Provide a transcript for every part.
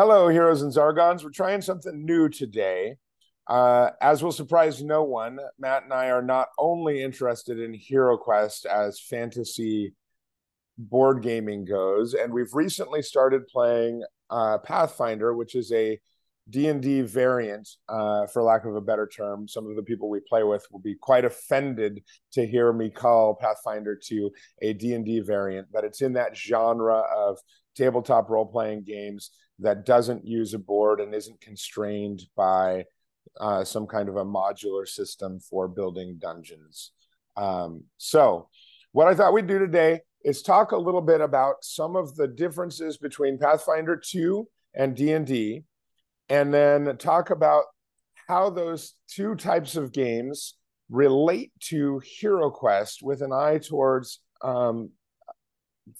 Hello, heroes and Zargons. We're trying something new today. As will surprise no one, Matt and I are not only interested in HeroQuest as fantasy board gaming goes, and we've recently started playing Pathfinder, which is a D&D variant, for lack of a better term. Some of the people we play with will be quite offended to hear me call Pathfinder 2 a D&D variant, but it's in that genre of tabletop role-playing games that doesn't use a board and isn't constrained by some kind of a modular system for building dungeons. So what I thought we'd do today is talk a little bit about some of the differences between Pathfinder 2 and D&D, and then talk about how those two types of games relate to HeroQuest with an eye towards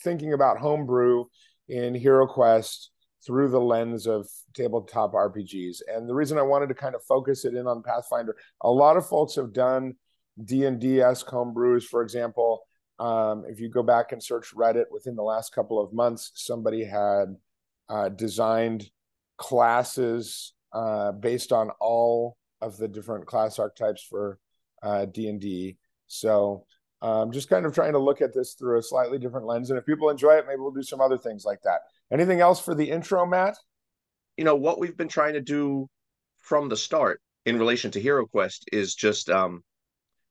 thinking about homebrew in HeroQuest through the lens of tabletop RPGs. And the reason I wanted to kind of focus it in on Pathfinder, a lot of folks have done D&D-esque homebrews. For example, if you go back and search Reddit within the last couple of months, somebody had designed classes based on all of the different class archetypes for D&D. So just kind of trying to look at this through a slightly different lens. And if people enjoy it, maybe we'll do some other things like that. Anything else for the intro, Matt? What we've been trying to do from the start in relation to HeroQuest is just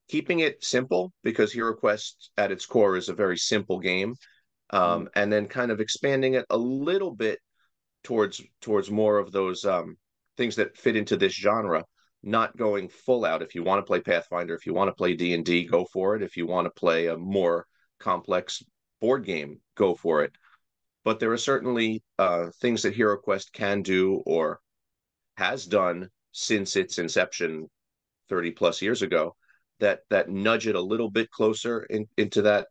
keeping it simple, because HeroQuest at its core is a very simple game, and then kind of expanding it a little bit towards more of those things that fit into this genre, not going full out. If you want to play Pathfinder, if you want to play D&D, go for it. If you want to play a more complex board game, go for it. But there are certainly things that HeroQuest can do or has done since its inception 30 plus years ago that nudge it a little bit closer into that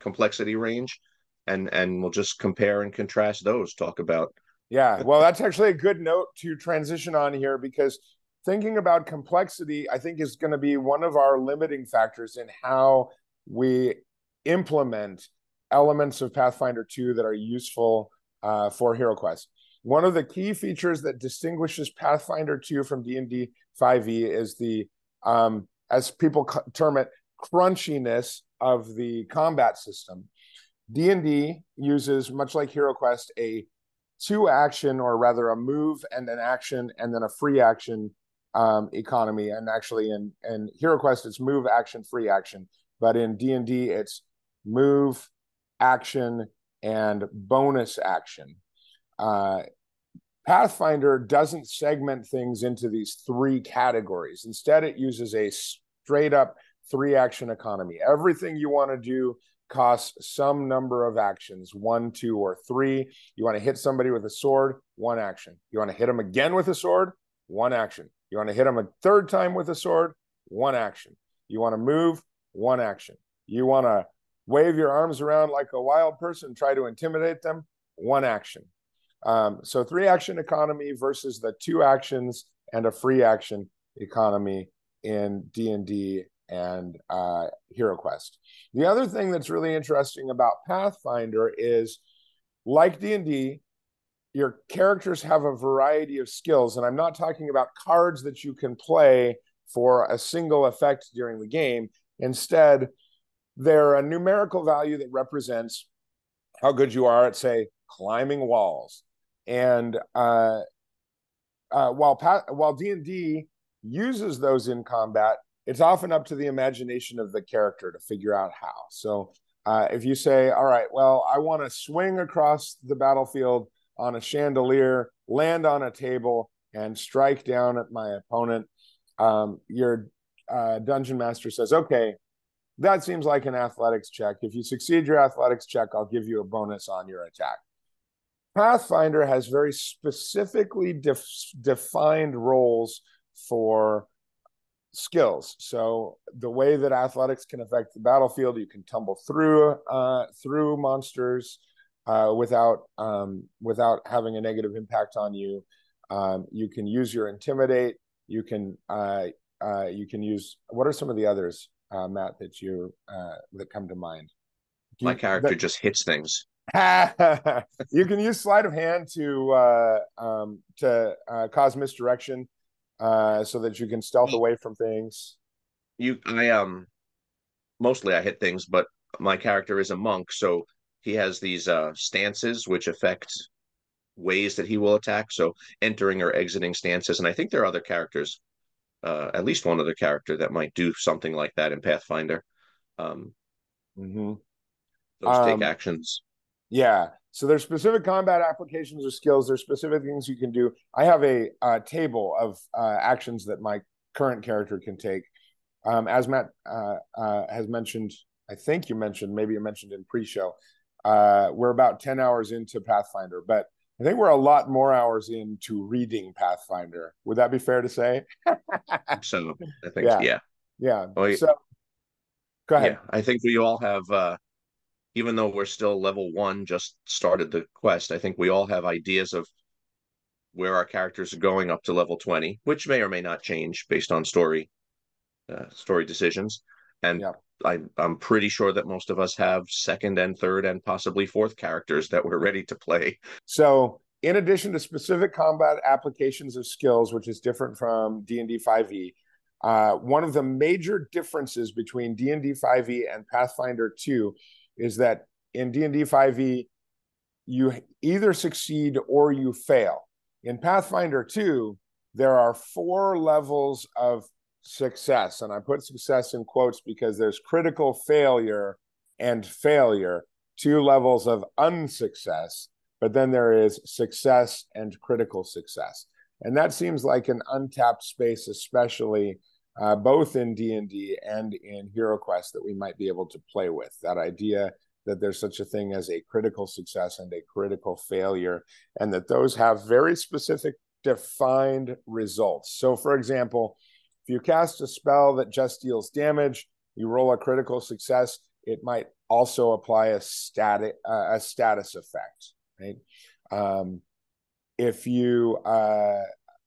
complexity range, and we'll just compare and contrast those, talk about. Yeah, well, that's actually a good note to transition on here, because thinking about complexity, I think, is going to be one of our limiting factors in how we implement elements of Pathfinder 2 that are useful for HeroQuest. One of the key features that distinguishes Pathfinder 2 from D&D 5e is the, as people term it, crunchiness of the combat system. D&D uses, much like HeroQuest, a two-action, or rather a move and an action and then a free action economy. And actually in HeroQuest, it's move, action, free action. But in D&D, it's move, action, and bonus action. Pathfinder doesn't segment things into these three categories. Instead, it uses a straight up three-action economy. Everything you want to do costs some number of actions, 1, 2, or 3. You want to hit somebody with a sword, 1 action. You want to hit them again with a sword, 1 action. You want to hit them a third time with a sword, 1 action. You want to move, 1 action. You want to wave your arms around like a wild person, try to intimidate them, 1 action. So 3-action economy versus the 2 actions and a free action economy in D&D and HeroQuest. The other thing that's really interesting about Pathfinder is, like D&D, your characters have a variety of skills. And I'm not talking about cards that you can play for a single effect during the game. Instead, they're a numerical value that represents how good you are at, say, climbing walls. And while D&D uses those in combat, it's often up to the imagination of the character to figure out how. So if you say, all right, well, I want to swing across the battlefield on a chandelier, land on a table, and strike down at my opponent, your dungeon master says, okay, that seems like an athletics check. If you succeed your athletics check, I'll give you a bonus on your attack. Pathfinder has very specifically defined roles for skills. So the way that athletics can affect the battlefield, you can tumble through monsters without having a negative impact on you. You can use your intimidate. You can use, what are some of the others, Matt, that come to mind? My character just hits things. You can use sleight of hand to cause misdirection, so that you can stealth Well, away from things. I mostly I hit things, but my character is a monk, so he has these stances which affect ways that he will attack. So entering or exiting stances, and I think there are other characters, at least one other character that might do something like that in Pathfinder. Um, Hmm. those take Um, actions. yeah. So there's specific combat applications or skills. There's specific things you can do. I have a table of actions that my current character can take. As Matt has mentioned, I think you mentioned, maybe you mentioned in pre-show, we're about 10 hours into Pathfinder, but I think we're a lot more hours into reading Pathfinder. Would that be fair to say? So I think, Yeah. yeah. Yeah. Oh, So go yeah. ahead. I think we all have, even though we're still level one, just started the quest. I think we all have ideas of where our characters are going up to level 20, which may or may not change based on story decisions. And Yeah. I'm pretty sure that most of us have second and third and possibly fourth characters that we're ready to play. So in addition to specific combat applications of skills, which is different from D&D 5e, one of the major differences between D&D 5e and Pathfinder 2 is that in D&D 5e, you either succeed or you fail. In Pathfinder 2, there are 4 levels of success. And I put success in quotes because there's critical failure and failure, 2 levels of unsuccess, but then there is success and critical success. And that seems like an untapped space, especially both in D&D and in HeroQuest, that we might be able to play with. That idea that there's such a thing as a critical success and a critical failure, and that those have very specific defined results. So, for example, if you cast a spell that just deals damage, you roll a critical success, it might also apply a status effect, right? If you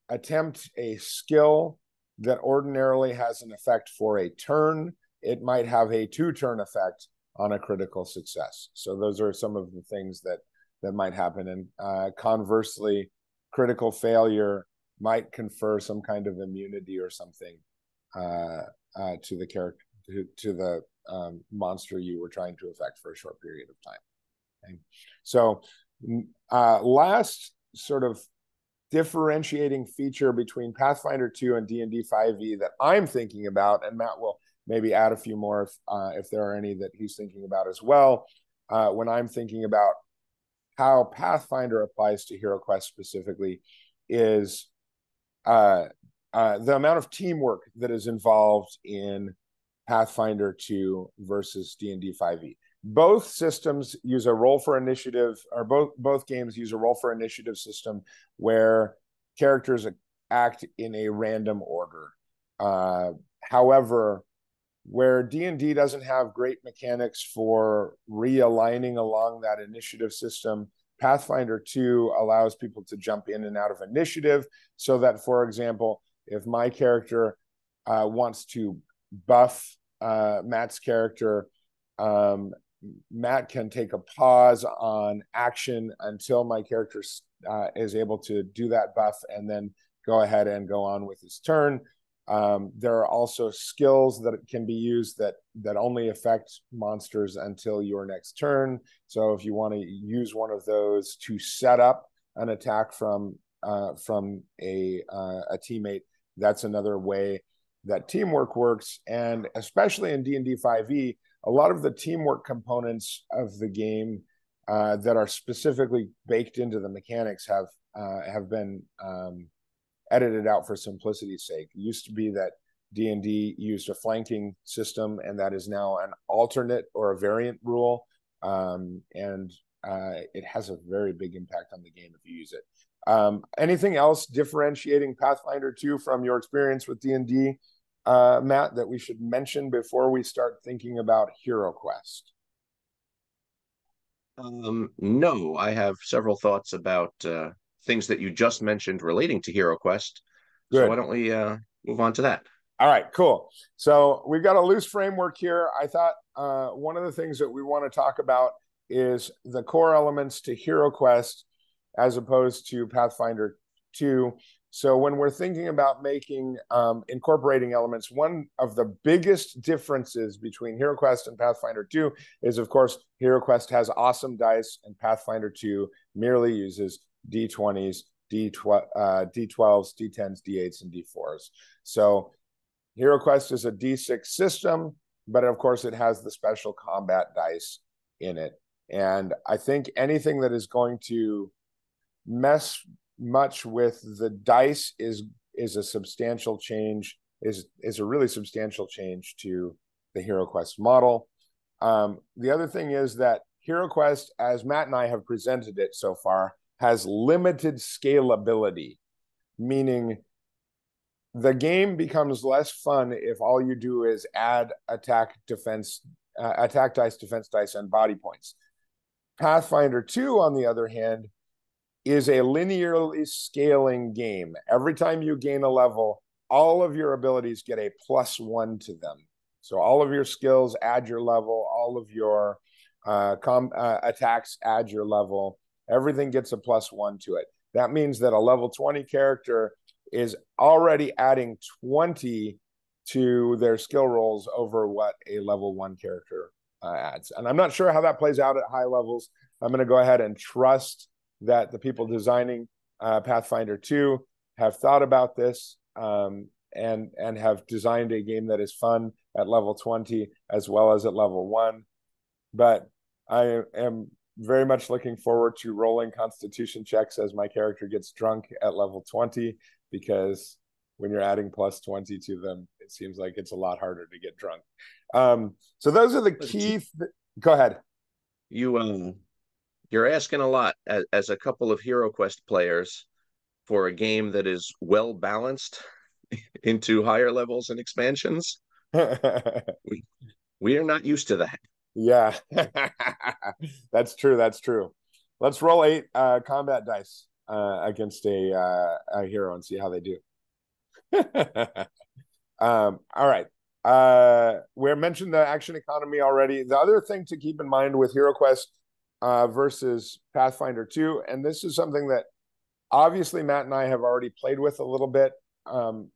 attempt a skill that ordinarily has an effect for a turn, it might have a 2-turn effect on a critical success. So those are some of the things that might happen. And conversely, critical failure might confer some kind of immunity or something to the character, to the monster you were trying to affect for a short period of time. Okay? So last sort of differentiating feature between Pathfinder 2 and D&D 5e that I'm thinking about, and Matt will maybe add a few more if there are any that he's thinking about as well, when I'm thinking about how Pathfinder applies to HeroQuest specifically, is the amount of teamwork that is involved in Pathfinder 2 versus D&D 5e. Both systems use a roll for initiative, or both games use a roll for initiative system where characters act in a random order. However, where D&D doesn't have great mechanics for realigning along that initiative system, Pathfinder 2 allows people to jump in and out of initiative, so that, for example, if my character wants to buff Matt's character, Matt can take a pause on action until my character is able to do that buff, and then go ahead and go on with his turn. There are also skills that can be used that only affect monsters until your next turn. So if you want to use one of those to set up an attack from a teammate, that's another way that teamwork works. And especially in D&D 5e, a lot of the teamwork components of the game that are specifically baked into the mechanics have been edited out for simplicity's sake. It used to be that D&D used a flanking system, and that is now an alternate or a variant rule, and it has a very big impact on the game if you use it. Anything else differentiating Pathfinder 2 from your experience with D&D, Matt, that we should mention before we start thinking about HeroQuest? No, I have several thoughts about things that you just mentioned relating to HeroQuest. So why Good. don't we move on to that? All right, cool. So we've got a loose framework here. I thought one of the things that we want to talk about is the core elements to HeroQuest as opposed to Pathfinder 2. So when we're thinking about making incorporating elements, one of the biggest differences between HeroQuest and Pathfinder 2 is, of course, HeroQuest has awesome dice, and Pathfinder 2 merely uses D20s, D12s, D10s, D8s, and D4s. So HeroQuest is a D6 system, but of course it has the special combat dice in it. And I think anything that is going to mess much with the dice is a substantial change, is a really substantial change to the HeroQuest model. The other thing is that HeroQuest, as Matt and I have presented it so far, has limited scalability, meaning the game becomes less fun if all you do is add attack dice, defense dice, and body points. Pathfinder 2, on the other hand, is a linearly scaling game. Every time you gain a level, all of your abilities get a +1 to them. So all of your skills add your level, all of your attacks add your level. Everything gets a +1 to it. That means that a level 20 character is already adding 20 to their skill rolls over what a level 1 character adds. And I'm not sure how that plays out at high levels. I'm going to go ahead and trust that the people designing Pathfinder 2 have thought about this and have designed a game that is fun at level 20 as well as at level 1. But I am very much looking forward to rolling constitution checks as my character gets drunk at level 20, because when you're adding +20 to them, it seems like it's a lot harder to get drunk. So those are the key. Go ahead. You're asking a lot as a couple of HeroQuest players for a game that is well balanced into higher levels and expansions. we are not used to that. Yeah, that's true. That's true. Let's roll 8 combat dice against a hero and see how they do. All right. We mentioned the action economy already. The other thing to keep in mind with HeroQuest versus Pathfinder 2, and this is something that obviously Matt and I have already played with a little bit.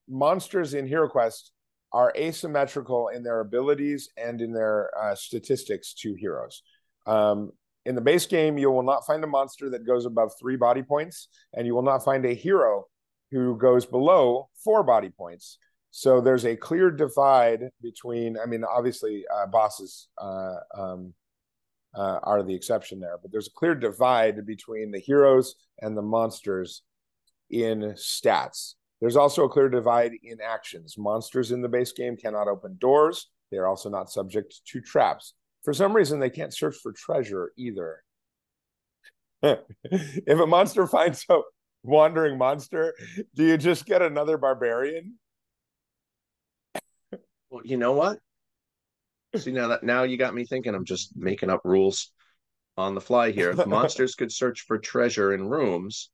Monsters in HeroQuest are asymmetrical in their abilities and in their statistics to heroes. In the base game, you will not find a monster that goes above 3 body points, and you will not find a hero who goes below 4 body points. So there's a clear divide between, I mean, obviously bosses are the exception there, but there's a clear divide between the heroes and the monsters in stats. There's also a clear divide in actions. Monsters in the base game cannot open doors. They're also not subject to traps. For some reason, they can't search for treasure either. If a monster finds a wandering monster, do you just get another barbarian? Well, you know what? See, now you got me thinking. I'm just making up rules on the fly here. If monsters could search for treasure in rooms,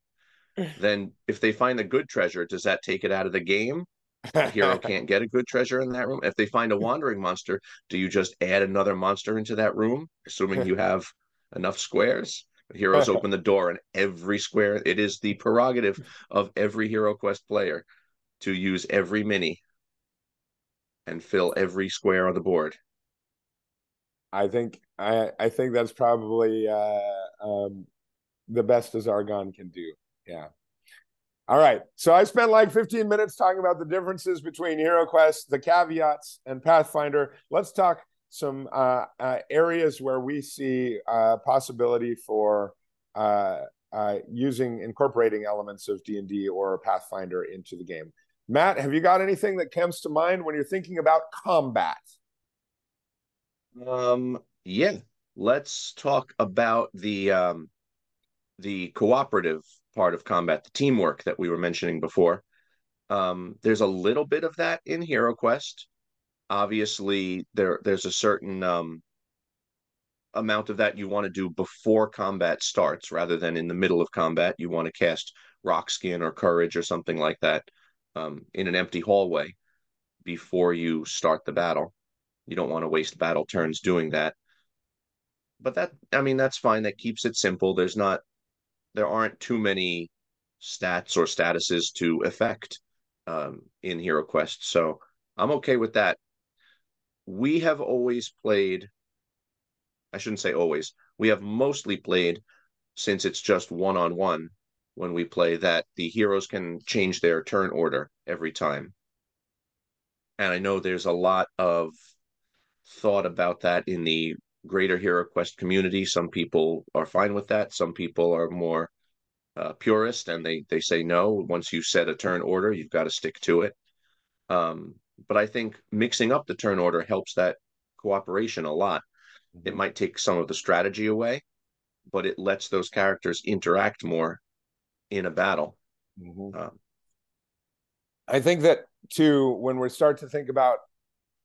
then if they find the good treasure, does that take it out of the game? The hero can't get a good treasure in that room. If they find a wandering monster, do you just add another monster into that room, assuming you have enough squares? The heroes open the door, and every square, it is the prerogative of every HeroQuest player to use every mini and fill every square on the board. I think that's probably the best as Argon can do. Yeah. All right. So I spent like 15 minutes talking about the differences between HeroQuest, the caveats, and Pathfinder. Let's talk some areas where we see possibility for incorporating elements of D&D or Pathfinder into the game. Matt, have you got anything that comes to mind when you're thinking about combat? Yeah. Let's talk about the cooperative part of combat, the teamwork that we were mentioning before. There's a little bit of that in HeroQuest. Obviously, there's a certain amount of that you want to do before combat starts rather than in the middle of combat. You want to cast Rock Skin or Courage or something like that in an empty hallway before you start the battle. You don't want to waste battle turns doing that. but that, I mean, that's fine. That keeps it simple. There aren't too many stats or statuses to affect in HeroQuest, so I'm okay with that. We have always played, I shouldn't say always, we have mostly played, since it's just one-on-one when we play, that the heroes can change their turn order every time. And I know there's a lot of thought about that in the greater HeroQuest community. Some people are fine with that. Some people are more purist, and they say no. Once you set a turn order, you've got to stick to it. Um, but I think mixing up the turn order helps that cooperation a lot. It Mm-hmm. might take some of the strategy away, but it lets those characters interact more in a battle. Mm-hmm. Um, I think that too, when we start to think about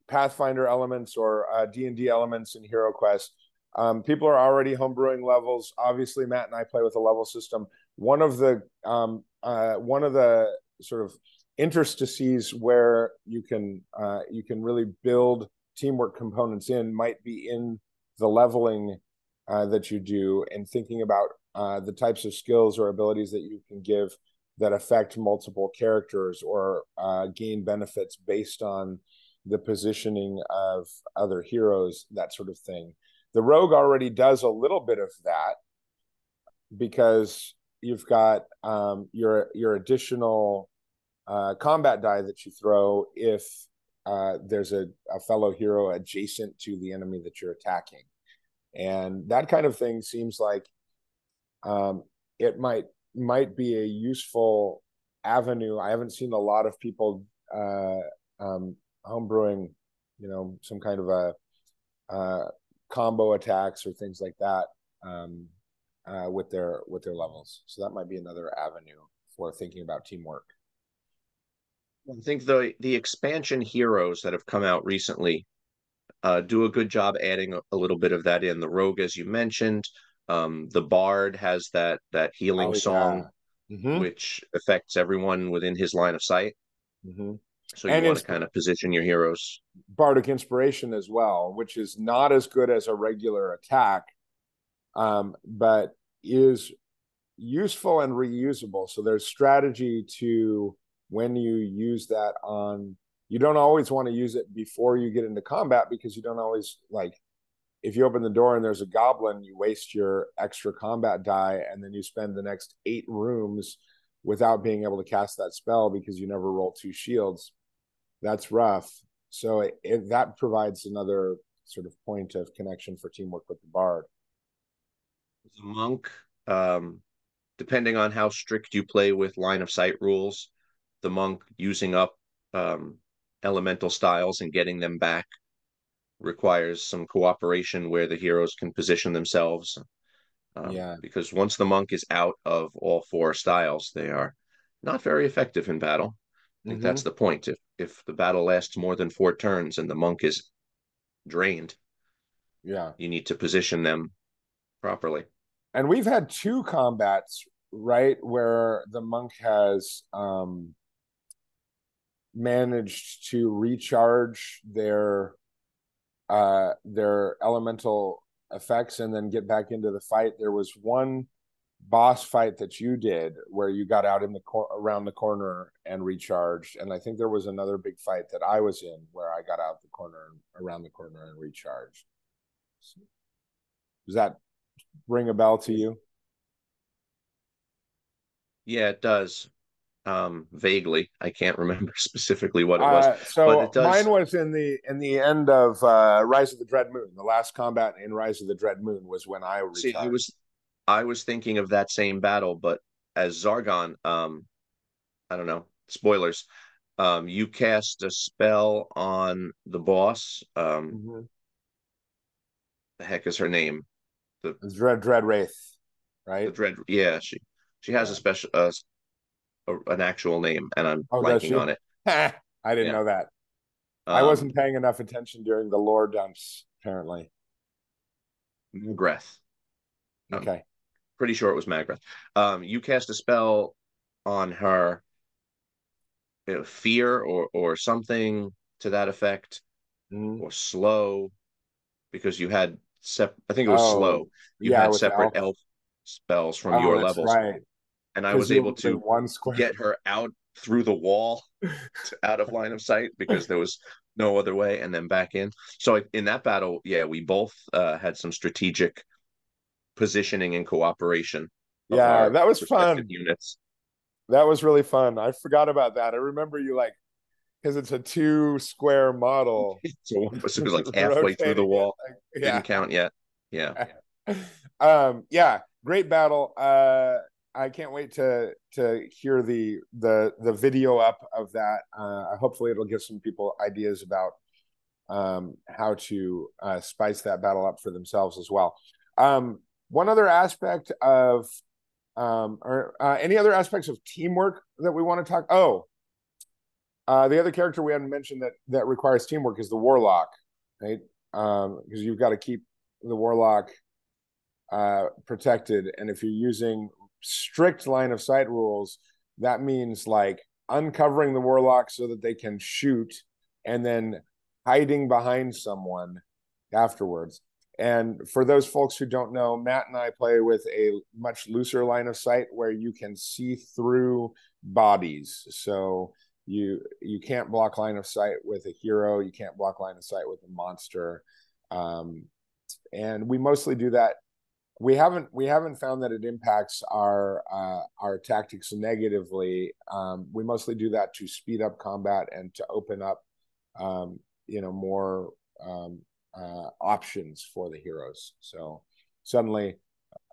Pathfinder elements or D&D elements in HeroQuest, people are already homebrewing levels. Obviously, Matt and I play with a level system. One of the sort of interstices where you can really build teamwork components in might be in the leveling that you do, and thinking about the types of skills or abilities that you can give that affect multiple characters or gain benefits based on the positioning of other heroes, that sort of thing. The rogue already does a little bit of that because you've got your additional combat die that you throw if there's a fellow hero adjacent to the enemy that you're attacking, and that kind of thing seems like it might be a useful avenue. I haven't seen a lot of people um, homebrewing, some kind of a combo attacks or things like that um, with their levels. So that might be another avenue for thinking about teamwork. I think the expansion heroes that have come out recently do a good job adding a little bit of that in. The rogue, as you mentioned, the bard has that healing Oh song, yeah. Mm-hmm. which affects everyone within his line of sight. Mm-hmm. So you And want to kind of position your heroes. bardic inspiration as well, which is not as good as a regular attack, but is useful and reusable. So there's strategy to when you use that on. You don't always want to use it before you get into combat because you don't always like. If you open the door and there's a goblin, you waste your extra combat die, and then you spend the next 8 rooms without being able to cast that spell because you never roll 2 shields. That's rough. So that provides another sort of point of connection for teamwork with the bard. The monk, um, depending on how strict you play with line of sight rules, the monk using up um, elemental styles and getting them back requires some cooperation where the heroes can position themselves. Yeah. Because once the monk is out of all 4 styles, they are not very effective in battle. I think Mm-hmm. that's the point. If the battle lasts more than 4 turns and the monk is drained, Yeah. you need to position them properly. And we've had 2 combats, right, where the monk has managed to recharge their elemental effects and then get back into the fight. There was one boss fight that you did where you got out in the around the corner and recharged, and I think there was another big fight that I was in where I got out the corner around the corner and recharged. Does that ring a bell to you? Yeah, it does. Vaguely, I can't remember specifically what it was, but So it mine does. was in the end of Rise of the Dread Moon. The last combat in Rise of the Dread Moon was when I See, recharged. I was thinking of that same battle, but as Zargon, I don't know, spoilers. You cast a spell on the boss. Mm-hmm. The heck is her name? The Dread Wraith, the right? dread. Yeah, she has a Yeah. special an actual name, and I'm Oh, does blanking she? on it. I didn't Yeah. know that. I Um, wasn't paying enough attention during the lore dumps, apparently. Magrath. I'm Okay. pretty sure it was Magrath. You cast a spell on her, fear or something to that effect, Mm-hmm. or slow, because you had I think it was slow. Oh, You yeah, had with separate elf. elf spells from Oh, your that's levels, right. and I Because was you able were only to one square. get her out through the wall, out of line of sight because there was no other way, and then back in. So in that battle, yeah, we both had some strategic positioning and cooperation of Yeah, our that was respective fun. units. That was really fun. I forgot about that. I remember you like because it's a two square model So one person was like halfway through the rotating it. wall, Like, didn't yeah. count yet. Yeah. Yeah, great battle. I can't wait to hear the video up of that. Hopefully it'll give some people ideas about how to spice that battle up for themselves as well. One other aspect of or any other aspects of teamwork that we want to talk. Oh, the other character we hadn't mentioned that requires teamwork is the warlock, right? Because you've got to keep the warlock protected, and if you're using strict line of sight rules, that means like uncovering the warlock so that they can shoot, and then hiding behind someone afterwards. And for those folks who don't know, Matt and I play with a much looser line of sight where you can see through bodies. So you can't block line of sight with a hero, you can't block line of sight with a monster. And we mostly do that. We haven't found that it impacts our tactics negatively. We mostly do that to speed up combat and to open up more options for the heroes. So suddenly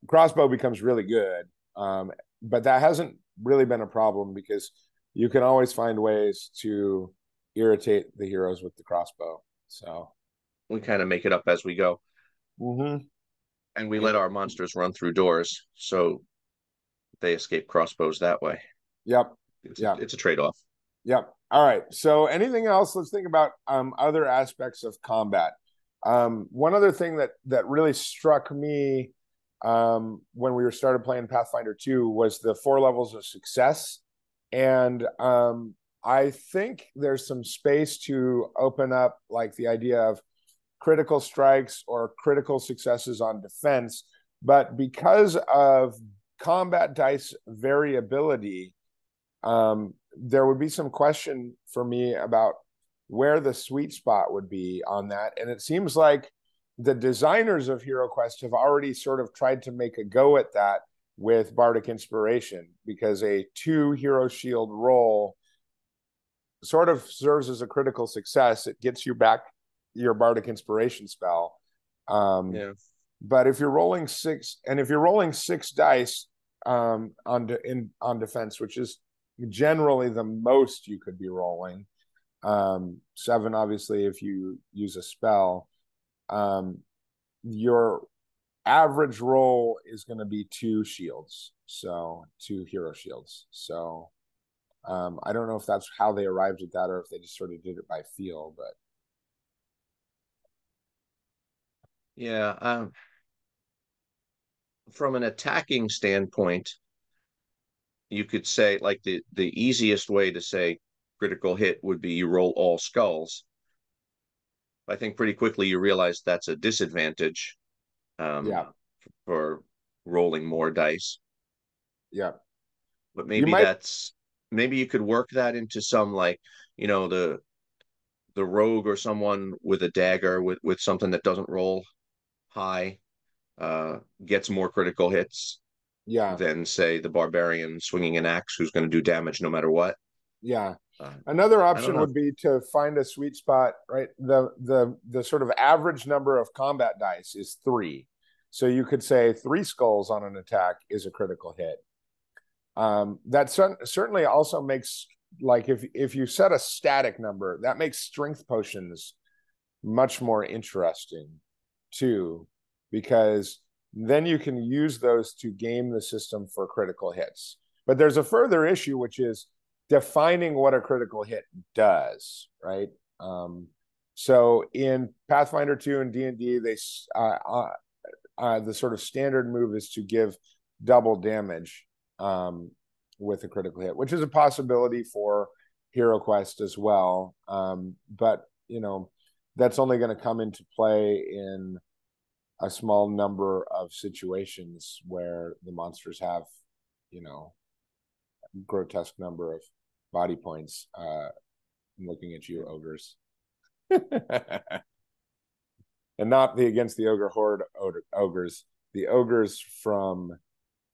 crossbow becomes really good, but that hasn't really been a problem because you can always find ways to irritate the heroes with the crossbow. So We kind of make it up as we go. mm-hmm. And we let our monsters run through doors, so they escape crossbows that way. Yep. It's Yep. it's a trade-off. Yep. All right. So anything else? Let's think about other aspects of combat. One other thing that really struck me when we were started playing Pathfinder 2 was the 4 levels of success. And I think there's some space to open up like the idea of critical strikes or critical successes on defense. But because of combat dice variability, there would be some question for me about where the sweet spot would be on that. And it seems like the designers of HeroQuest have already sort of tried to make a go at that with Bardic Inspiration, because a 2 hero shield roll sort of serves as a critical success. It gets you back your Bardic Inspiration spell. Yeah. But if you're rolling 6, and if you're rolling 6 dice on defense, which is generally the most you could be rolling, 7 obviously if you use a spell, your average roll is going to be 2 shields, so 2 hero shields. So I don't know if that's how they arrived at that or if they just sort of did it by feel, but Yeah. From an attacking standpoint, you could say like the easiest way to say critical hit would be you roll all skulls. I think pretty quickly you realize that's a disadvantage yeah, for rolling more dice. yeah. But You maybe might, maybe you could work that into some like, the rogue or someone with a dagger with something that doesn't roll high gets more critical hits yeah, than say the barbarian swinging an axe who's going to do damage no matter what. yeah. Uh, Another I don't option know. would be to find a sweet spot, right? The sort of average number of combat dice is 3. So you could say 3 skulls on an attack is a critical hit. That certainly also makes, like, if you set a static number, that makes strength potions much more interesting too, because then you can use those to game the system for critical hits. But there's a further issue, which is defining what a critical hit does, right? So in Pathfinder 2 and D&D, the sort of standard move is to give double damage with a critical hit, which is a possibility for HeroQuest as well. But that's only going to come into play in a small number of situations where the monsters have, you know, grotesque number of body points. I'm looking at you, ogres. And not the against the ogre horde ogres, the ogres from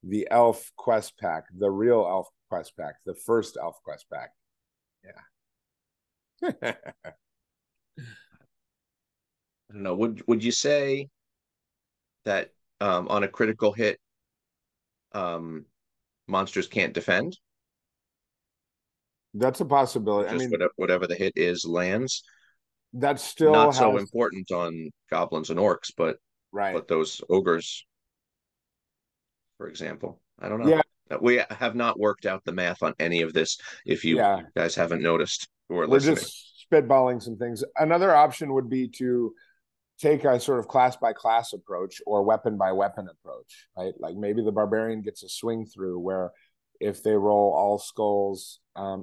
the elf quest pack, the real elf quest pack, the first elf quest pack. Yeah. I don't know. Would you say that on a critical hit, monsters can't defend? That's a possibility. I Just mean, whatever the hit is lands. that still Not so has important on goblins and orcs, right. but those ogres, for example. I don't know. Yeah, We have not worked out the math on any of this. If you yeah. guys haven't noticed who are We're listening, just spitballing some things. Another option would be to take a sort of class by class approach or weapon by weapon approach, right? Like maybe the barbarian gets a swing through where if they roll all skulls, uh,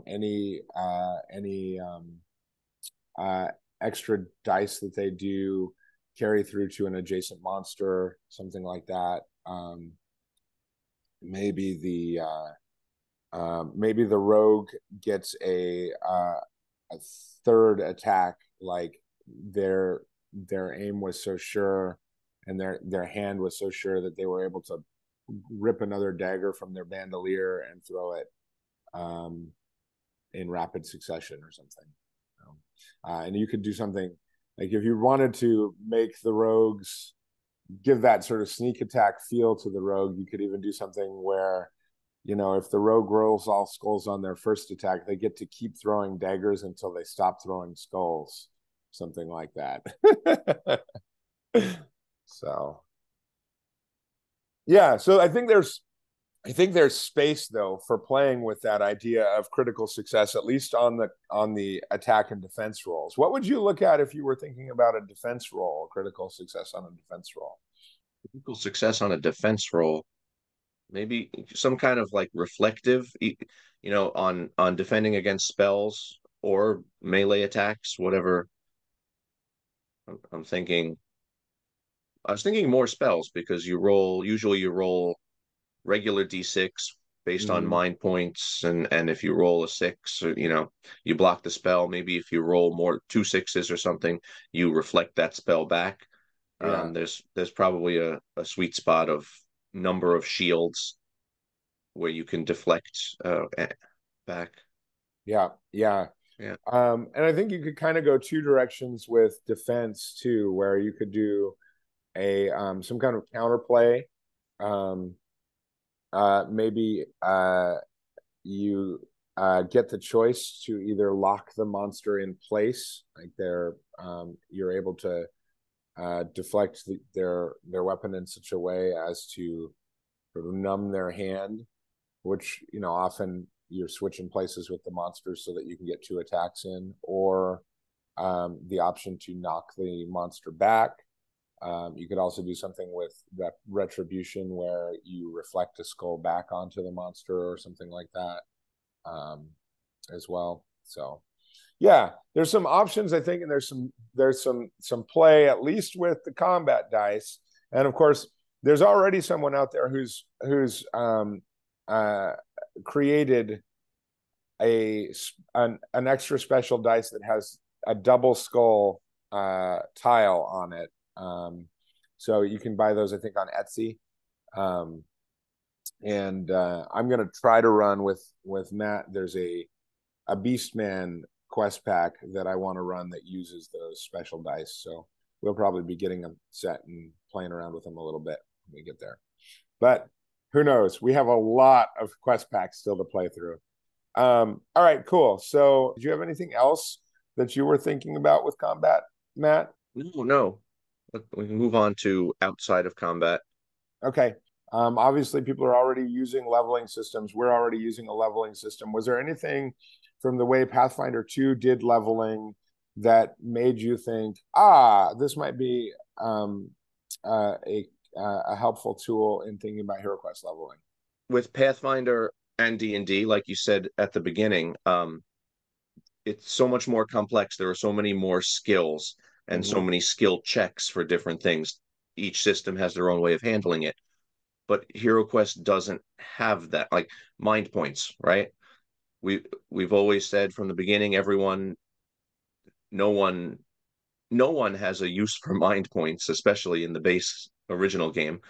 extra dice that they do carry through to an adjacent monster, something like that. Maybe the rogue gets a third attack, like their aim was so sure and their hand was so sure that they were able to rip another dagger from their bandolier and throw it in rapid succession or something. And you could do something like if you wanted to make the rogues give that sort of sneak attack feel to the rogue, you could even do something where, you know, if the rogue rolls all skulls on their first attack, they get to keep throwing daggers until they stop throwing skulls, something like that. So, yeah, so I think there's space though for playing with that idea of critical success, at least on the attack and defense rolls. What would you look at if you were thinking about a defense roll, critical success on a defense roll? critical success on a defense roll, maybe some kind of like reflective, on defending against spells or melee attacks, whatever. I'm thinking. I was thinking more spells because usually you roll regular d6 based on Mm-hmm. mind points, and if you roll a six, you block the spell. Maybe if you roll more two sixes or something, you reflect that spell back. Yeah, There's probably a sweet spot of number of shields where you can deflect back. yeah, yeah. Yeah. And I think you could kind of go two directions with defense too, where you could do a some kind of counterplay. Um, Maybe you get the choice to either lock the monster in place, like you're able to deflect their weapon in such a way as to sort of numb their hand, which often you're switching places with the monsters so that you can get two attacks in, or the option to knock the monster back. You could also do something with retribution where you reflect a skull back onto the monster or something like that as well. So yeah, there's some options I think, and there's some play at least with the combat dice, and of course there's already someone out there who's created an extra special dice that has a double skull tile on it. So you can buy those, I think, on Etsy. And I'm gonna try to run with Matt. There's a Beastman quest pack that I want to run that uses those special dice. So we'll probably be getting them set and playing around with them a little bit when we get there. But who knows? We have a lot of quest packs still to play through. All right, cool. So, do you have anything else that you were thinking about with combat, Matt? No. We can move on to outside of combat. Okay. Obviously, people are already using leveling systems. We're already using a leveling system. Was there anything from the way Pathfinder 2 did leveling that made you think, this might be a helpful tool in thinking about HeroQuest leveling? With Pathfinder and D&D, like you said at the beginning, it's so much more complex. There are so many more skills and so Mm-hmm. many skill checks for different things. each system has their own way of handling it. But HeroQuest doesn't have that, like mind points, right? We've always said from the beginning, no one, no one has a use for mind points, especially in the base original game.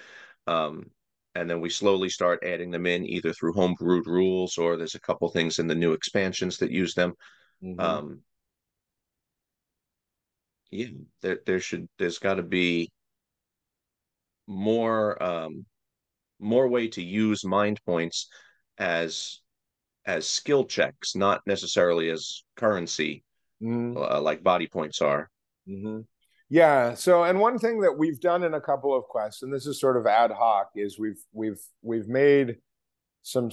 Um, and then we slowly start adding them in either through homebrewed rules, or there's a couple things in the new expansions that use them. Mm-hmm. Um, yeah, there's got to be more more way to use mind points as skill checks, not necessarily as currency, Mm-hmm. like body points are. Mm-hmm. Yeah. So, and one thing that we've done in a couple of quests, and this is sort of ad hoc, is we've made some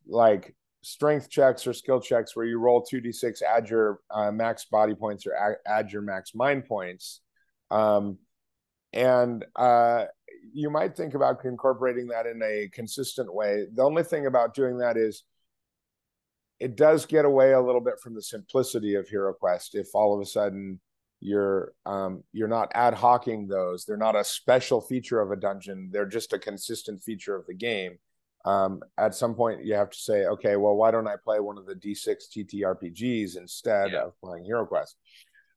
like strength checks or skill checks where you roll 2d6, add your max body points, or add your max mind points. Um, and you might think about incorporating that in a consistent way. The only thing about doing that is it does get away a little bit from the simplicity of HeroQuest if all of a sudden you're not ad hocing those. They're not a special feature of a dungeon. They're just a consistent feature of the game. At some point, you have to say, okay, well, why don't I play one of the D6 TTRPGs instead of playing HeroQuest?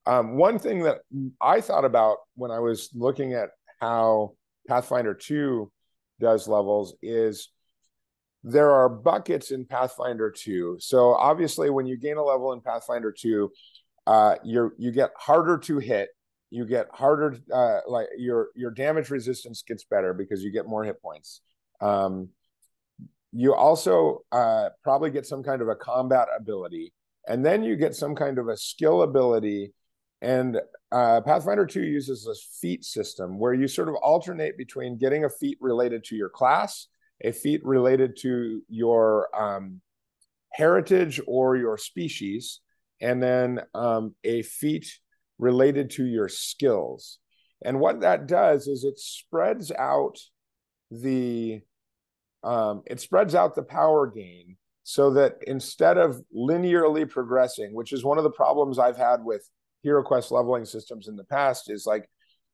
One thing that I thought about when I was looking at how Pathfinder 2 does levels is there are buckets in Pathfinder 2. So obviously, when you gain a level in Pathfinder 2, you get harder to hit. You get harder, like your damage resistance gets better because you get more hit points. You also probably get some kind of a combat ability, and then you get some kind of a skill ability. And Pathfinder 2 uses this feat system where you sort of alternate between getting a feat related to your class, a feat related to your heritage or your species, and then a feat related to your skills. And what that does is the it spreads out the power gain so that instead of linearly progressing, which is one of the problems I've had with HeroQuest leveling systems in the past, is like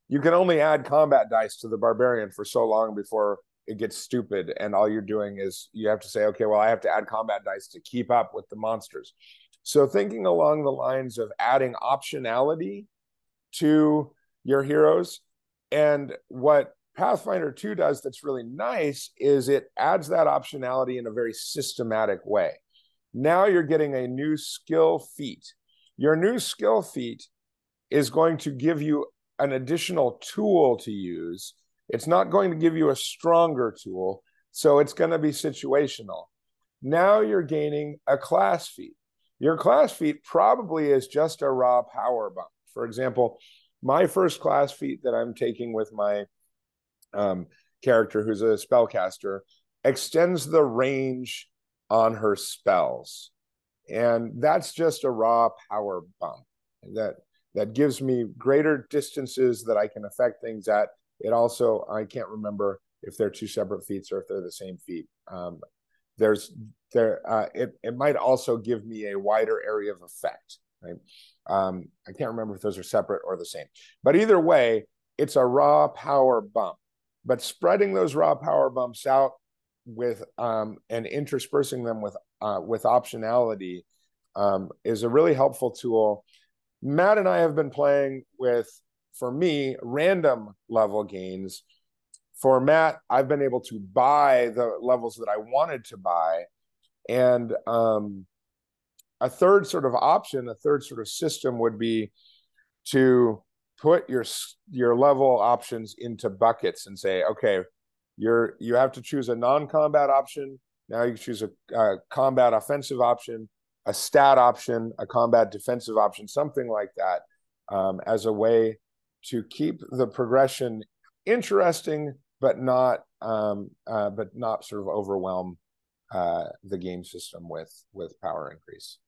you can only add combat dice to the barbarian for so long before it gets stupid, and all you're doing is you have to say, okay, well, I have to add combat dice to keep up with the monsters. So thinking along the lines of adding optionality to your heroes, and what Pathfinder 2 does that's really nice is it adds that optionality in a very systematic way. Now you're getting a new skill feat. Your new skill feat is going to give you an additional tool to use. It's not going to give you a stronger tool, so it's going to be situational. Now you're gaining a class feat. Your class feat probably is just a raw power bump. For example, my first class feat that I'm taking with my character, who's a spellcaster, extends the range on her spells. And that's just a raw power bump that gives me greater distances that I can affect things at. It also, I can't remember if they're two separate feats or if they're the same feat. It might also give me a wider area of effect, right? I can't remember if those are separate or the same, but either way, it's a raw power bump. But spreading those raw power bumps out with and interspersing them with optionality is a really helpful tool. Matt and I have been playing with, for me, random level gains. For Matt, I've been able to buy the levels that I wanted to buy. And a third sort of option, a third sort of system would be to put your level options into buckets and say, okay, you have to choose a non-combat option. Now you choose a combat offensive option, a stat option, a combat defensive option, something like that, as a way to keep the progression interesting, but not sort of overwhelm the game system with power increase.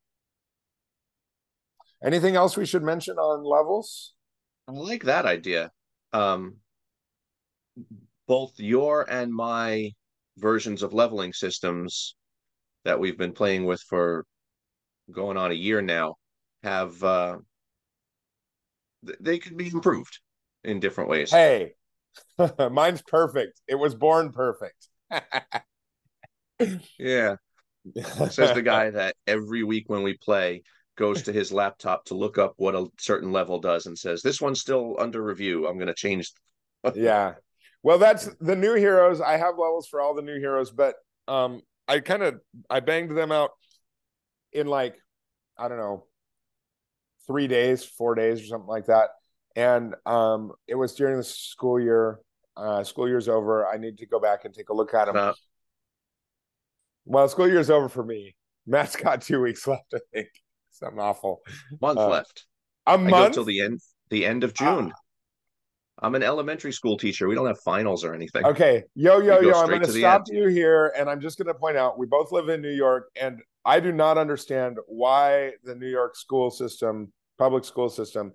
Anything else we should mention on levels? I like that idea. Um, Both your and my versions of leveling systems that we've been playing with for going on a year now have they could be improved in different ways. Hey, Mine's perfect. It was born perfect. Yeah. Says the guy that every week when we play goes to his laptop to look up what a certain level does and says, "This one's still under review. I'm going to change." Yeah. Well, that's the new heroes. I have levels for all the new heroes, but I kind of I banged them out in like, I don't know, 3 days, 4 days, or something like that. And it was during the school year. School year's over. I need to go back and take a look at them. Well, school year's over for me. Matt's got 2 weeks left, I think. Something awful. Month left. A I go month? till the end of June. I'm an elementary school teacher. We don't have finals or anything. Okay. We go I'm going straight to to the stop end. you here. And I'm just going to point out we both live in New York. And I do not understand why the New York school system, public school system,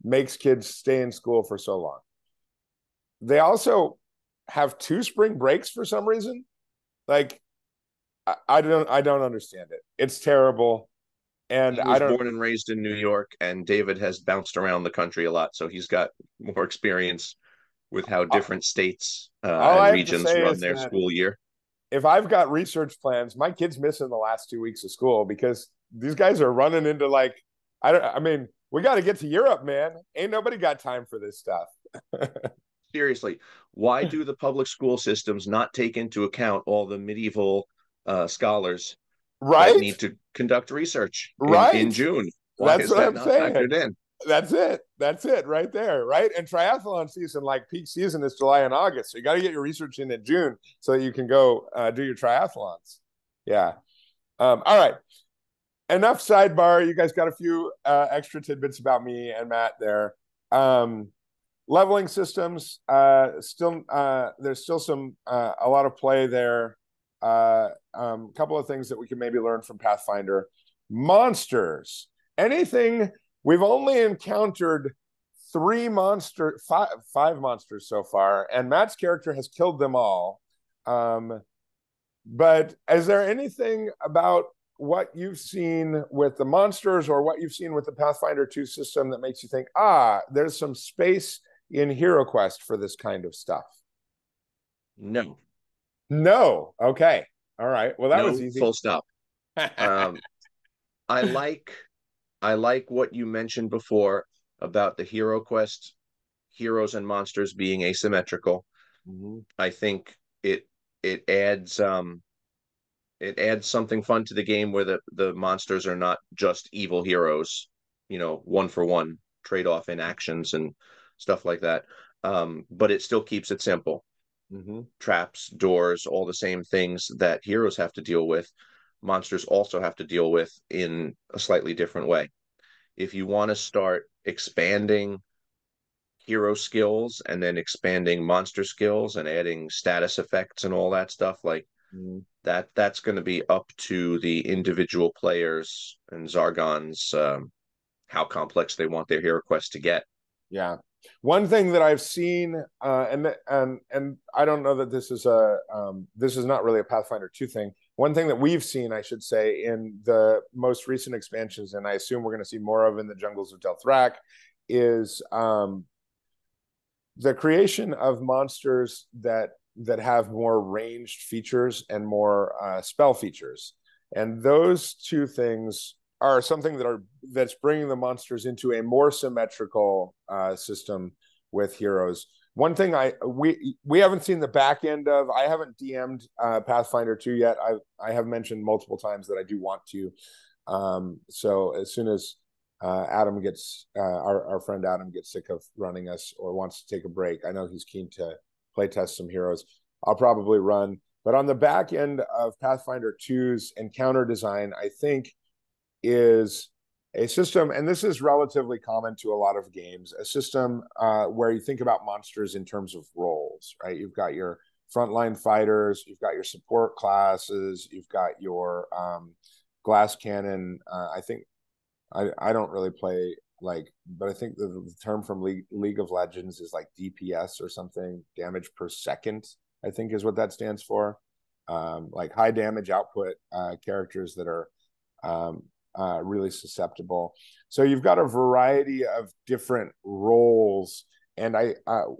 makes kids stay in school for so long. They also have 2 spring breaks for some reason. Like, I don't understand it. It's terrible. And I I was don't. born and raised in New York, and David has bounced around the country a lot, so he's got more experience with how different states All and I have to regions say run is their that school year. if I've got research plans, my kid's missing the last 2 weeks of school because these guys are running into like, I mean, we got to get to Europe, man. Ain't nobody got time for this stuff. Seriously, why do the public school systems not take into account all the medieval scholars that Right? need to conduct research in Right. June? Why That's is what that I'm not saying. factored in? That's it. That's it right there. Right. And triathlon season, like peak season, is July and August. So you got to get your research in June so that you can go do your triathlons. Yeah. All right. Enough sidebar. You guys got a few extra tidbits about me and Matt there. Leveling systems, still there's still some a lot of play there. Couple of things that we can maybe learn from Pathfinder. Monsters. Anything we've only encountered five monsters so far, and Matt's character has killed them all. But is there anything about what you've seen with the monsters or what you've seen with the Pathfinder 2 system that makes you think, there's some space in HeroQuest for this kind of stuff? No. No. Okay. All right. Well, that was No, easy. full stop. Um, I like what you mentioned before about the HeroQuest heroes and monsters being asymmetrical. Mm-hmm. I think it adds something fun to the game where the monsters are not just evil heroes, one for one trade off in actions and stuff like that. But it still keeps it simple. Mm-hmm. Traps, doors, all the same things that heroes have to deal with, monsters also have to deal with in a slightly different way. If you want to start expanding hero skills and then expanding monster skills and adding status effects and all that stuff, like Mm-hmm. that's going to be up to the individual players and Zargon's how complex they want their hero quest to get. Yeah. One thing that I've seen, and I don't know that this is this is not really a Pathfinder 2 thing. One thing that we've seen, I should say, in the most recent expansions, and I assume we're going to see more of in the Jungles of Delthrak, is the creation of monsters that have more ranged features and more spell features, and those 2 things are something that's bringing the monsters into a more symmetrical system with heroes. One thing we haven't seen the back end of. I haven't DM'd Pathfinder 2 yet. I have mentioned multiple times that I do want to. So as soon as Adam gets our friend Adam gets sick of running us or wants to take a break, I know he's keen to play test some heroes. I'll probably run. But on the back end of Pathfinder 2's encounter design, I think is a system, and this is relatively common to a lot of games, a system where you think about monsters in terms of roles, right? You've got your frontline fighters, you've got your support classes, you've got your glass cannon. I think I don't really play but I think the term from League of Legends is like DPS or something, damage per second, I think is what that stands for. Like high damage output characters that are really susceptible. So you've got a variety of different roles And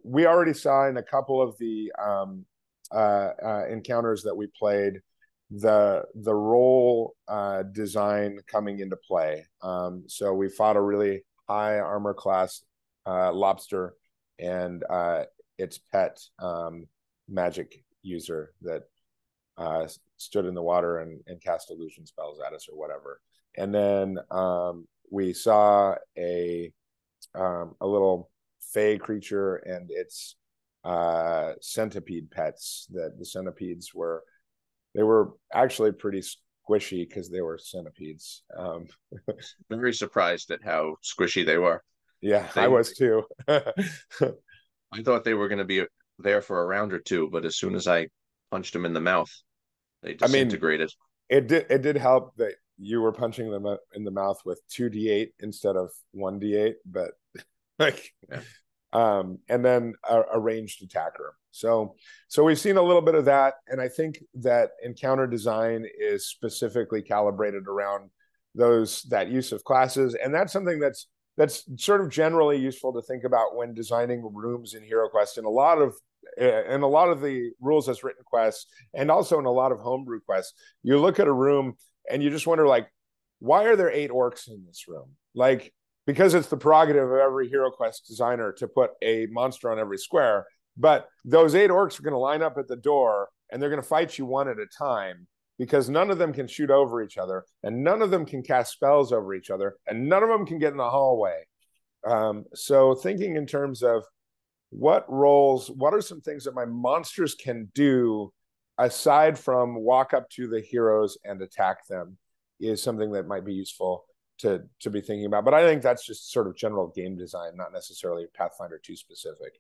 we already saw in a couple of the encounters that we played the role design coming into play. So we fought a really high armor class lobster and its pet magic user that stood in the water and cast illusion spells at us or whatever. And then we saw a little fey creature and its centipede pets. That the centipedes they were actually pretty squishy because they were centipedes. Very surprised at how squishy they were. Yeah, I was too. I thought they were going to be there for a round or two, but as soon as I punched them in the mouth, they disintegrated. It did help that you were punching them in the mouth with 2d8 instead of 1d8, but like, yeah. And then a ranged attacker. So we've seen a little bit of that, and I think that encounter design is specifically calibrated around that use of classes, and that's something that's sort of generally useful to think about when designing rooms in HeroQuest. And a lot of the rules as written quests, and also in a lot of homebrew quests, you look at a room and you just wonder, like, why are there 8 orcs in this room? Like, because it's the prerogative of every HeroQuest designer to put a monster on every square, but those 8 orcs are going to line up at the door and they're going to fight you one at a time, because none of them can shoot over each other, and none of them can cast spells over each other, and none of them can get in the hallway. So thinking in terms of what are some things that my monsters can do aside from walk up to the heroes and attack them is something that might be useful to be thinking about. But I think that's just sort of general game design, not necessarily Pathfinder 2 specific.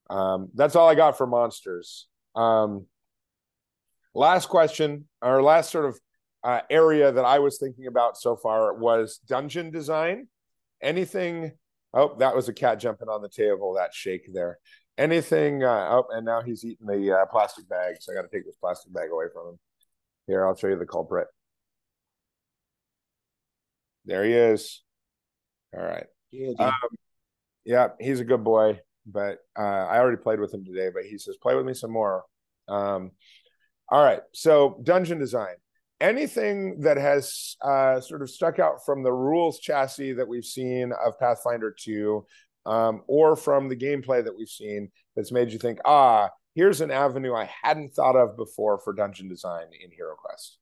That's all I got for monsters. Last question, or last sort of area that I was thinking about so far was dungeon design. Anything? Oh, that was a cat jumping on the table, that shake there. Anything? And now he's eating the plastic bag, so I got to take this plastic bag away from him. Here, I'll show you the culprit. There he is. All right. Yeah, he's a good boy, but I already played with him today, but he says, play with me some more. All right, so dungeon design. Anything that has sort of stuck out from the rules chassis that we've seen of Pathfinder 2, or from the gameplay that we've seen that's made you think, here's an avenue I hadn't thought of before for dungeon design in HeroQuest?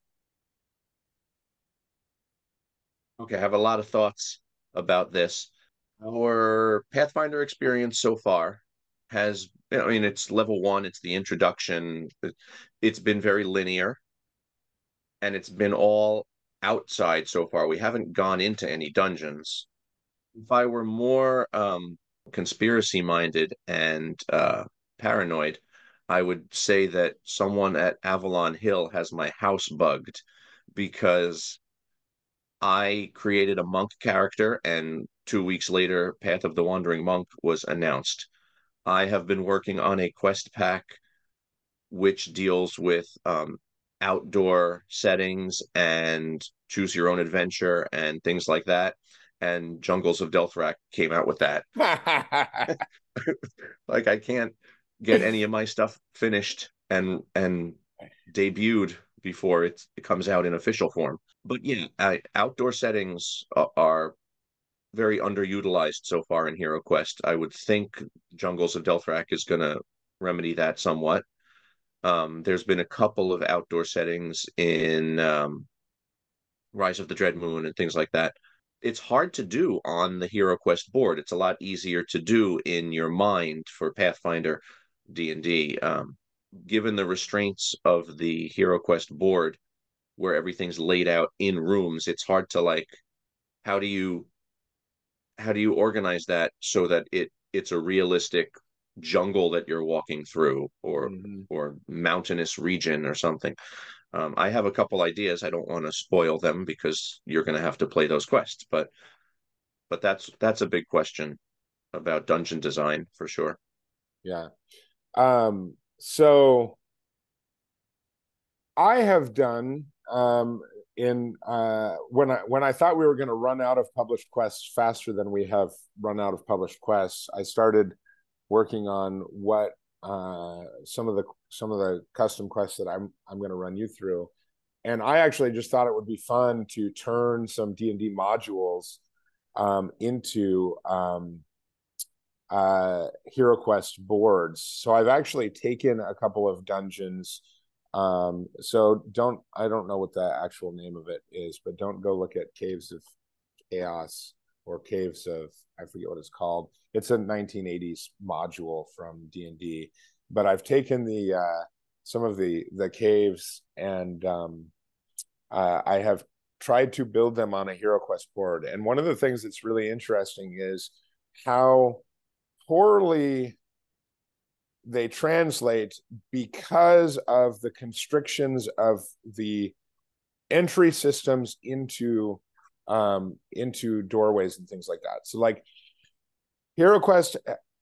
Okay, I have a lot of thoughts about this. Our Pathfinder experience so far has, it's level 1, it's the introduction. It's been very linear, and it's been all outside so far. We haven't gone into any dungeons. If I were more conspiracy minded and paranoid, I would say that someone at Avalon Hill has my house bugged, because I created a monk character, and 2 weeks later, Path of the Wandering Monk was announced. I have been working on a quest pack which deals with outdoor settings and choose your own adventure and things like that. And Jungles of Delthrak came out with that. Like, I can't get any of my stuff finished and debuted before it comes out in official form. But yeah, outdoor settings are very underutilized so far in HeroQuest. I would think Jungles of Delthrak is going to remedy that somewhat. There's been a couple of outdoor settings in Rise of the Dread Moon and things like that. It's hard to do on the HeroQuest board. It's a lot easier to do in your mind for Pathfinder D&D. Given the restraints of the HeroQuest board, where everything's laid out in rooms, it's hard to, like, how do you organize that so that it's a realistic jungle that you're walking through, or mountainous region or something. I have a couple ideas. I don't want to spoil them because you're going to have to play those quests, but that's a big question about dungeon design for sure. Yeah. So I have done when I thought we were going to run out of published quests faster than we have run out of published quests, I started working on what some of the custom quests that I'm going to run you through. And I actually just thought it would be fun to turn some D&D modules into HeroQuest boards. So I've actually taken a couple of dungeons. So I don't know what the actual name of it is, but don't go look at Caves of Chaos or Caves of, I forget what it's called. It's a 1980s module from D&D, but I've taken some of the caves, and I have tried to build them on a HeroQuest board. And one of the things that's really interesting is how poorly they translate because of the constrictions of the entry systems into doorways and things like that. So like HeroQuest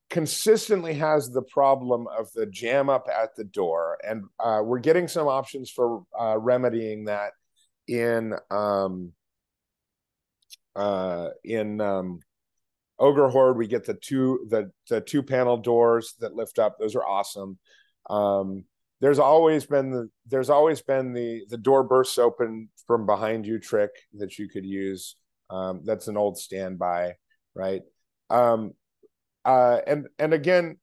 consistently has the problem of the jam up at the door, and we're getting some options for remedying that in Ogre Horde. We get the two panel doors that lift up. Those are awesome. There's always been the door bursts open from behind you trick that you could use. That's an old standby, right? And again,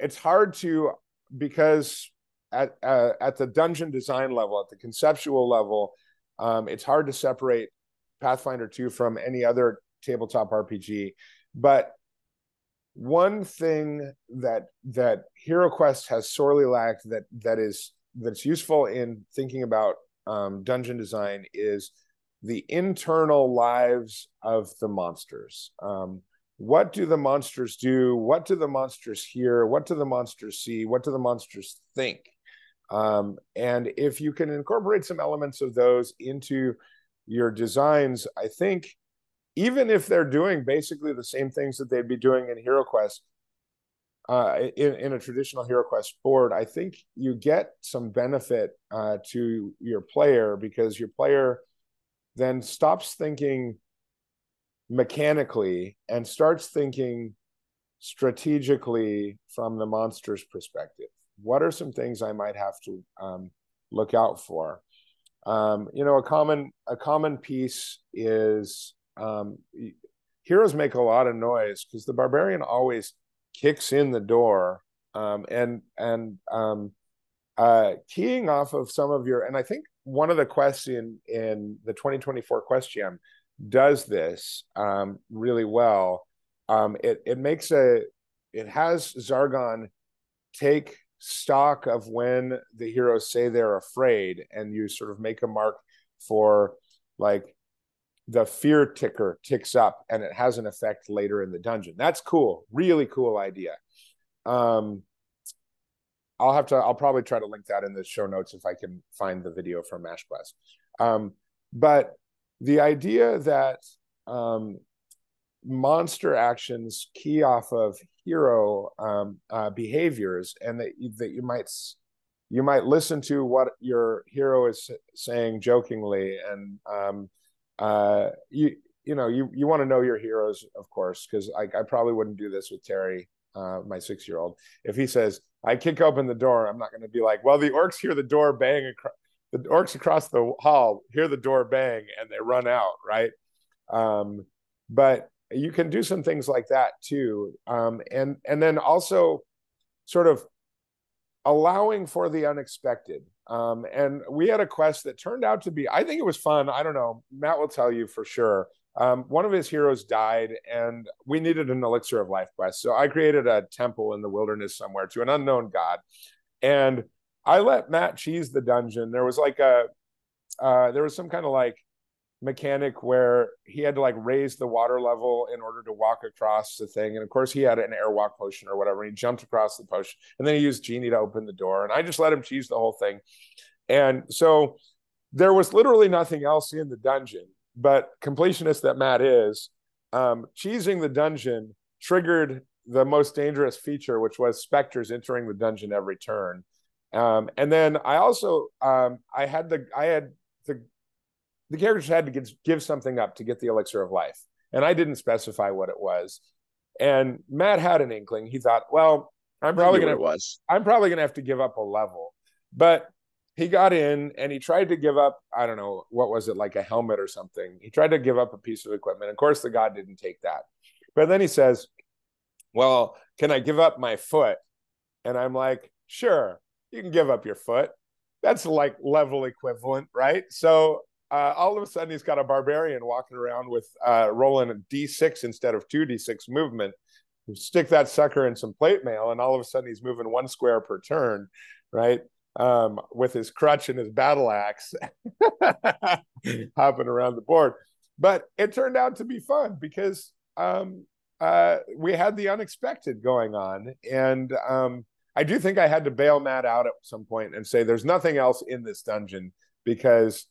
it's hard to, because at the dungeon design level, at the conceptual level, it's hard to separate Pathfinder 2 from any other tabletop RPG. But one thing that HeroQuest has sorely lacked that's useful in thinking about dungeon design is the internal lives of the monsters. What do the monsters do? What do the monsters hear? What do the monsters see? What do the monsters think? And if you can incorporate some elements of those into your designs, I think even if they're doing basically the same things that they'd be doing in HeroQuest, in a traditional HeroQuest board, I think you get some benefit to your player, because your player then stops thinking mechanically and starts thinking strategically from the monster's perspective. What are some things I might have to look out for? A common piece is heroes make a lot of noise because the barbarian always kicks in the door, and keying off of some of your, and I think one of the quests in the 2024 Quest Jam does this really well. It has Zargon take stock of when the heroes say they're afraid, and you sort of make a mark for, like, the fear ticker ticks up and it has an effect later in the dungeon. That's cool. Really cool idea. I'll probably try to link that in the show notes if I can find the video from MashQuest. But the idea that monster actions key off of hero behaviors, and that you might listen to what your hero is saying jokingly, and you want to know your heroes, of course, because I probably wouldn't do this with Terry, my 6-year-old. If he says, I kick open the door, I'm not going to be like, well, the orcs hear the door bang, the orcs across the hall hear the door bang and they run out, right? But you can do some things like that too. And then also sort of allowing for the unexpected. And we had a quest that turned out to be, I think it was fun. I don't know. Matt will tell you for sure. One of his heroes died, and we needed an elixir of life quest. So I created a temple in the wilderness somewhere to an unknown god. And I let Matt cheese the dungeon. There was there was some kind of like mechanic where he had to like raise the water level in order to walk across the thing. And of course he had an airwalk potion or whatever. And he jumped across the potion, and then he used Genie to open the door. And I just let him cheese the whole thing. And so there was literally nothing else in the dungeon, but completionist that Matt is, cheesing the dungeon triggered the most dangerous feature, which was specters entering the dungeon every turn. And then I also, the characters had to give something up to get the elixir of life, and I didn't specify what it was. And Matt had an inkling. He thought, well, I'm I probably knew what gonna it was. I'm probably gonna have to give up a level. But he got in and he tried to give up, I don't know, what was it, like a helmet or something. He tried to give up a piece of equipment. Of course, the god didn't take that. But then he says, well, can I give up my foot? And I'm like, sure, you can give up your foot. That's like level equivalent, right? So all of a sudden, he's got a barbarian walking around with rolling a D6 instead of 2D6 movement. You stick that sucker in some plate mail, and all of a sudden, he's moving 1 square per turn, right? With his crutch and his battle axe, hopping around the board. But it turned out to be fun because we had the unexpected going on, and I do think I had to bail Matt out at some point and say there's nothing else in this dungeon because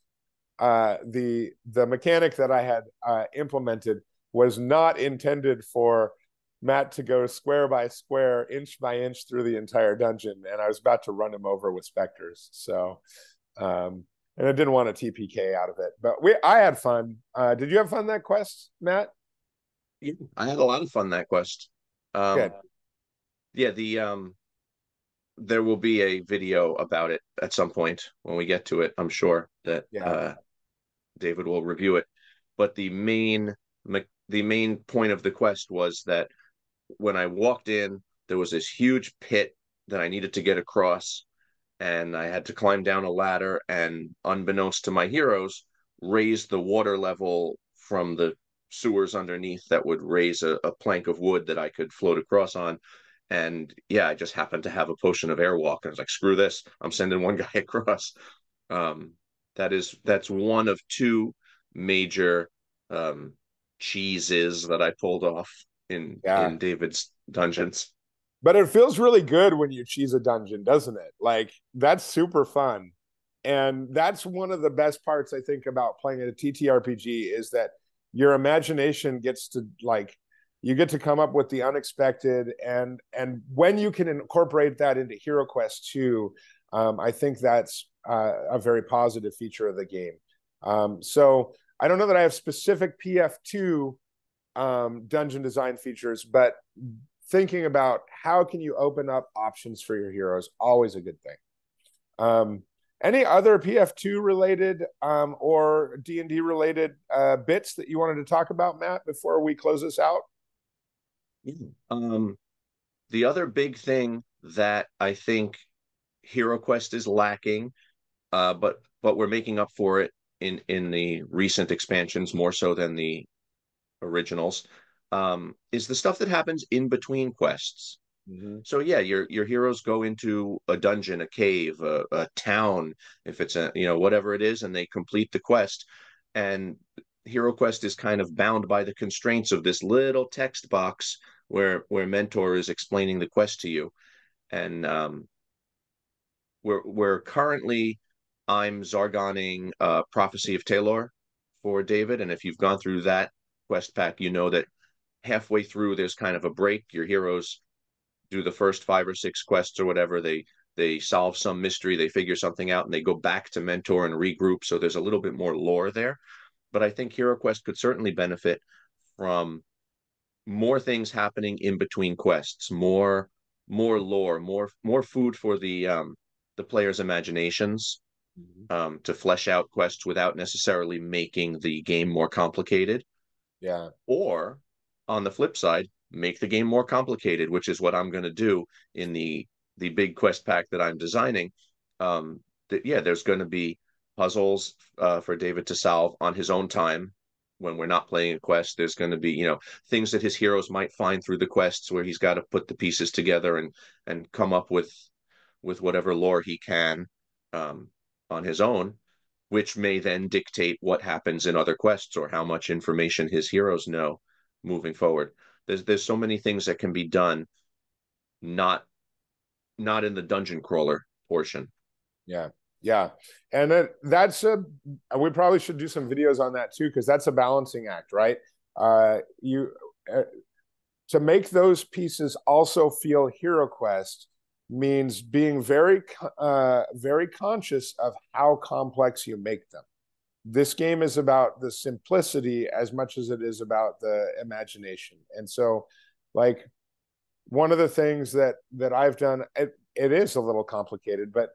the mechanic that I had implemented was not intended for Matt to go square by square, inch by inch through the entire dungeon, and I was about to run him over with specters. So, and I didn't want a TPK out of it, but I had fun. Did you have fun that quest, Matt? Yeah, I had a lot of fun that quest. Good. Yeah, there will be a video about it at some point when we get to it. I'm sure that Yeah. David will review it. But the main point of the quest was that when I walked in, there was this huge pit that I needed to get across, and I had to climb down a ladder. And unbeknownst to my heroes, raise the water level from the sewers underneath that would raise a plank of wood that I could float across on. And yeah, I just happened to have a potion of airwalk, and I was like, screw this, I'm sending one guy across. Um, that's one of two major um, cheeses that I pulled off Yeah. in David's dungeons. But it feels really good when you cheese a dungeon, doesn't it? Like that's super fun. And that's one of the best parts I think about playing a TTRPG is that your imagination gets to like you get to come up with the unexpected and when you can incorporate that into HeroQuest 2, I think that's a very positive feature of the game. So I don't know that I have specific PF2 dungeon design features, but thinking about how can you open up options for your heroes, always a good thing. Any other PF2 related or D&D related bits that you wanted to talk about, Matt, before we close this out? The other big thing that I think HeroQuest is lacking, but we're making up for it in the recent expansions more so than the originals, is the stuff that happens in between quests. Mm-hmm. So yeah, your heroes go into a dungeon, a cave, a town, if it's a whatever it is, and they complete the quest. And HeroQuest is kind of bound by the constraints of this little text box where Mentor is explaining the quest to you. And we're currently I'm Zargoning Prophecy of Taylor for David, and if you've gone through that quest pack, you know that halfway through there's kind of a break. Your heroes do the first 5 or 6 quests or whatever. They solve some mystery, they figure something out, and they go back to Mentor and regroup. So there's a little bit more lore there. But I think HeroQuest could certainly benefit from more things happening in between quests, more lore, more food for the players' imaginations, to flesh out quests without necessarily making the game more complicated. Yeah. Or on the flip side, make the game more complicated, which is what I'm going to do in the big quest pack that I'm designing. Yeah, there's going to be puzzles for David to solve on his own time when we're not playing a quest. There's going to be things that his heroes might find through the quests where he's got to put the pieces together and come up with whatever lore he can on his own, which may then dictate what happens in other quests or how much information his heroes know moving forward. There's so many things that can be done, not in the dungeon crawler portion. Yeah. Yeah. And then we probably should do some videos on that too, because that's a balancing act, right? You to make those pieces also feel HeroQuest means being very conscious of how complex you make them. This game is about the simplicity as much as it is about the imagination. And so Like one of the things that I've done, it is a little complicated, but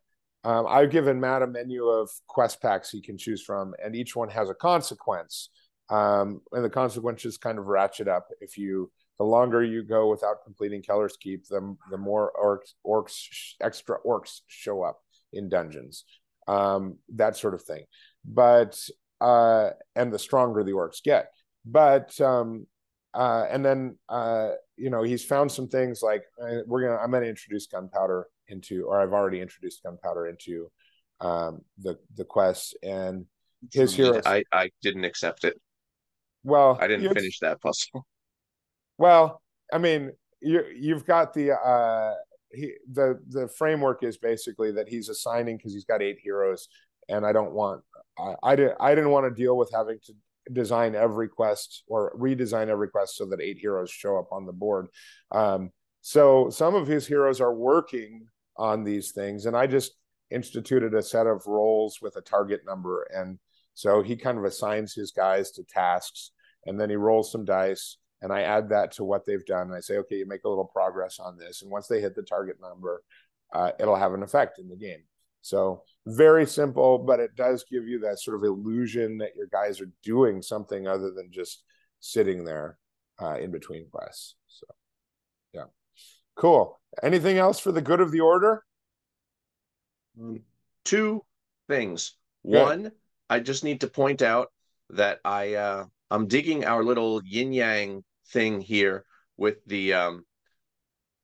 I've given Matt a menu of quest packs he can choose from, and each one has a consequence. And the consequences kind of ratchet up. The longer you go without completing Keller's Keep, the more extra orcs show up in dungeons, that sort of thing. But and the stronger the orcs get. But and then he's found some things like I'm gonna introduce gunpowder into, or I've already introduced gunpowder into the quests, and his heroes. I didn't accept it. Well, I didn't finish that puzzle. Well, I mean, you've got the framework is basically that he's assigning, because he's got 8 heroes, and I didn't want to deal with having to design every quest or redesign every quest so that 8 heroes show up on the board. So some of his heroes are working on these things, and I just instituted a set of roles with a target number, and so he kind of assigns his guys to tasks, and then he rolls some dice, and I add that to what they've done. And I say, okay, you make a little progress on this, and once they hit the target number, it'll have an effect in the game. So very simple, but it does give you that sort of illusion that your guys are doing something other than just sitting there in between quests. So yeah, cool. Anything else for the good of the order? 2 things. Good. One, I just need to point out that I'm digging our little yin yang thing here with the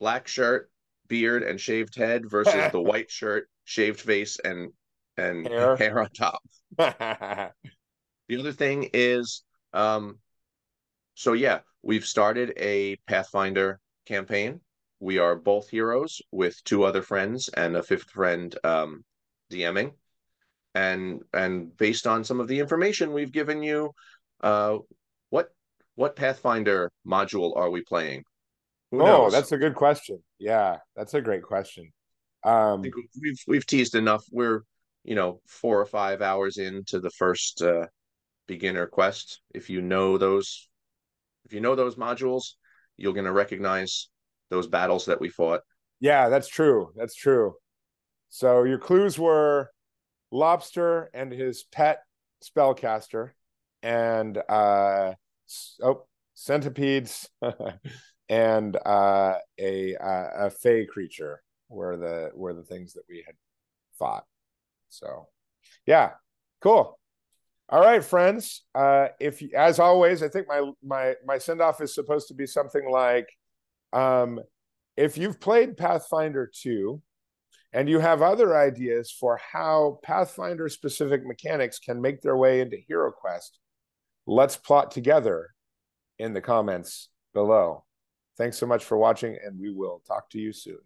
black shirt, beard, and shaved head versus the white shirt, shaved face, and hair on top. The other thing is, so yeah, we've started a Pathfinder campaign. We are both heroes with 2 other friends and a 5th friend DMing. And based on some of the information we've given you, what Pathfinder module are we playing? Who knows? That's a good question. Yeah, that's a great question. I think we've teased enough. We're 4 or 5 hours into the first beginner quest. If you know those modules, you're going to recognize those battles that we fought. Yeah, that's true. That's true. So your clues were Lobster and his pet spellcaster, and centipedes and a fey creature were the things that we had fought. So yeah, cool. All right, friends. If as always, I think my send off is supposed to be something like, if you've played Pathfinder 2 and you have other ideas for how Pathfinder specific mechanics can make their way into HeroQuest, let's plot together in the comments below. Thanks so much for watching, and we will talk to you soon.